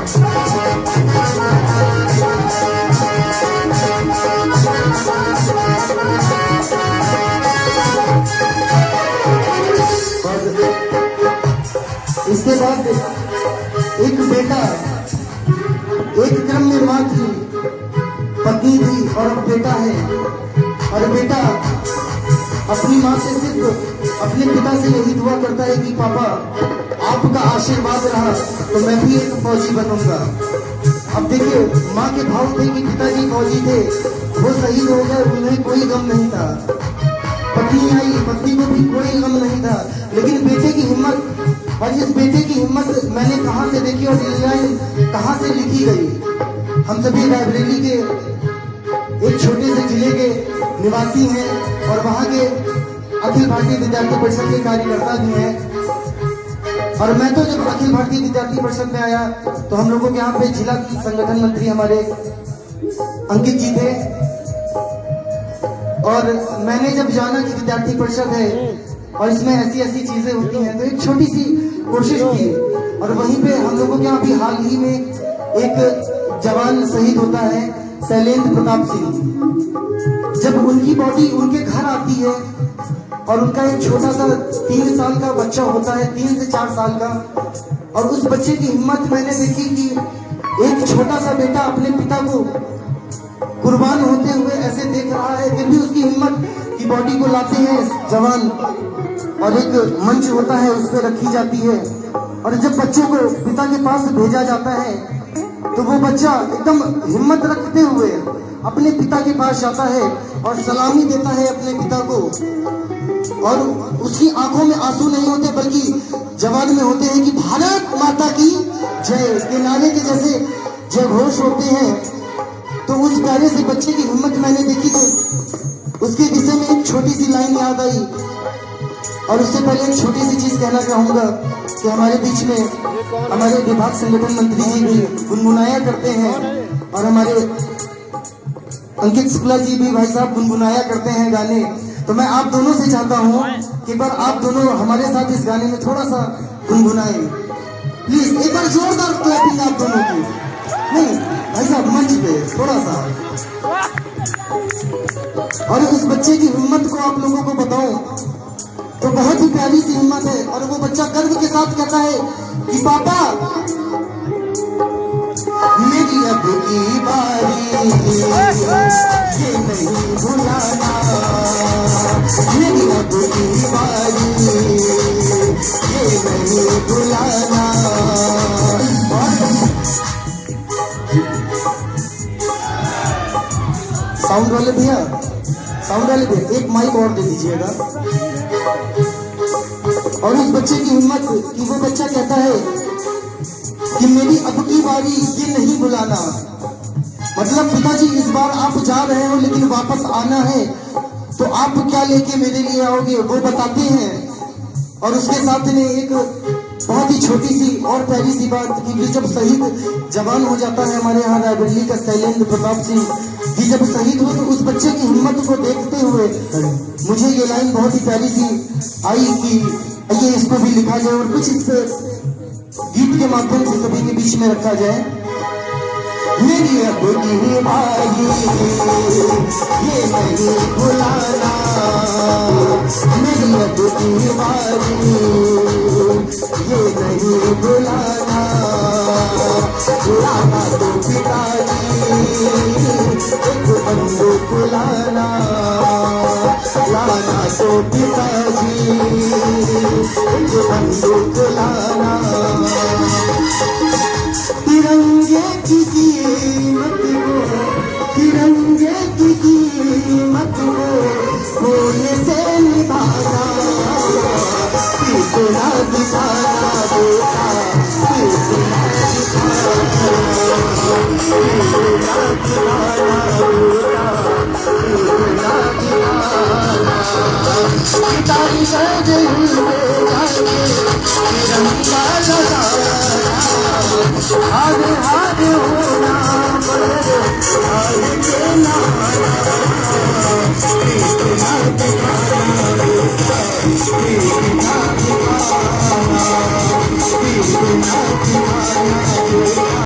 इसके बाद एक बेटा, एक क्रम में माँ थी, पत्नी थी और अब बेटा है। और बेटा अपनी माँ से सिर्फ अपने पिता से यही दुआ करता है कि पापा आपका आशीर्वाद रहा तो मैं भी एक फौजी बनूंगा। अब देखिए माँ के भाव थे कि पिताजी फौजी थे, वो शहीद हो गए, उन्हें कोई गम नहीं था। पत्नी आई, पत्नी को भी कोई गम नहीं था, लेकिन बेटे की हिम्मत, और इस बेटे की हिम्मत मैंने कहाँ से देखी और ये लाइन कहाँ से लिखी गई। हम सभी रायबरेली के एक छोटे से जिले के निवासी हैं और वहाँ के अखिल भारतीय विद्यार्थी परिषद के कार्यकर्ता भी हैं। और मैं तो जब अखिल भारतीय विद्यार्थी परिषद में आया तो हम लोगों के यहाँ पे जिला संगठन मंत्री हमारे अंकित जी थे, और मैंने जब जाना कि विद्यार्थी परिषद है और इसमें ऐसी ऐसी चीजें होती हैं तो एक छोटी सी कोशिश की। और वहीं पे हम लोगों के यहाँ भी हाल ही में एक जवान शहीद होता है, शैलेंद्र प्रताप सिंह। जब उनकी बॉडी उनके घर आती है और उनका एक छोटा सा 3 साल का बच्चा होता है, 3 से 4 साल का, और उस बच्चे की हिम्मत मैंने देखी कि एक छोटा सा बेटा अपने पिता को कुर्बान होते हुए ऐसे देख रहा है, फिर भी उसकी हिम्मत की बॉडी को लाते हैं जवान और एक मंच होता है उस पर रखी जाती है। और जब बच्चे को पिता के पास भेजा जाता है तो वो बच्चा एकदम हिम्मत रखते हुए अपने पिता के पास जाता है और सलामी देता है अपने पिता को। और उसकी आंखों में आंसू नहीं होते बल्कि जवान में होते हैं कि भारत माता की जय के नारे के जैसे जय घोष होते हैं। तो उस प्यारे से बच्चे की हिम्मत मैंने देखी तो उसके विषय में एक छोटी सी लाइन याद आई। और उससे पहले एक छोटी सी चीज कहना चाहूंगा कि हमारे बीच में हमारे विभाग संगठन मंत्री जी भी गुनगुनाया करते हैं और हमारे अंकित शुक्ला जी भी भाई साहब गुनगुनाया करते हैं गाने। तो मैं आप दोनों से चाहता हूँ कि एक बार आप दोनों हमारे साथ इस गाने में थोड़ा सा गुनगुनाएं प्लीज। एक बार जोरदार क्लैपिंग आप दोनों की। नहीं भाई साहब मंच पे थोड़ा सा। और उस बच्चे की हिम्मत को आप लोगों को बताऊं तो बहुत ही प्यारी सी हिम्मत है। और वो बच्चा गर्व के साथ कहता है कि पापा मेरी अब की बारी ये नहीं भुलाना, मेरी अब की बारी ये नहीं भुलाना। साउंड वाले भैया, साउंड वाले भैया एक माइक और दे दीजिएगा। और उस बच्चे की हिम्मत कि वो बच्चा कहता है कि मेरी अब की बारी ये नहीं बुलाना। मतलब पिताजी इस बार आप जा रहे हो लेकिन वापस आना है तो आप क्या लेके मेरे लिए आओगे वो बताते हैं। और उसके साथ में एक बहुत ही छोटी सी और प्यारी सी बात कि जब शहीद जवान हो जाता है हमारे यहाँ रायबरेली का शैलेंद्र प्रताप सिंह कि जब शहीद हो तो उस बच्चे की हिम्मत को देखते हुए मुझे ये लाइन बहुत ही प्यारी सी आई कि ये इसको भी लिखा जाए और कुछ इस गीत के माध्यम से सभी के बीच में रखा जाए। मेरी अब की बारी ये नहीं भुलाना, मेरी अब की बारी ये नहीं भुलाना। लाना तो पिताजी एक बंदूक लाना, लाना तो पिताजी एक बंदूक लाना। तिरंगे की कीमत को, तिरंगे की कीमत को होने से निभाना। कितना दिखाना बेटा, कितना पिताजी सज तिरंगा लगा आगे आगे होना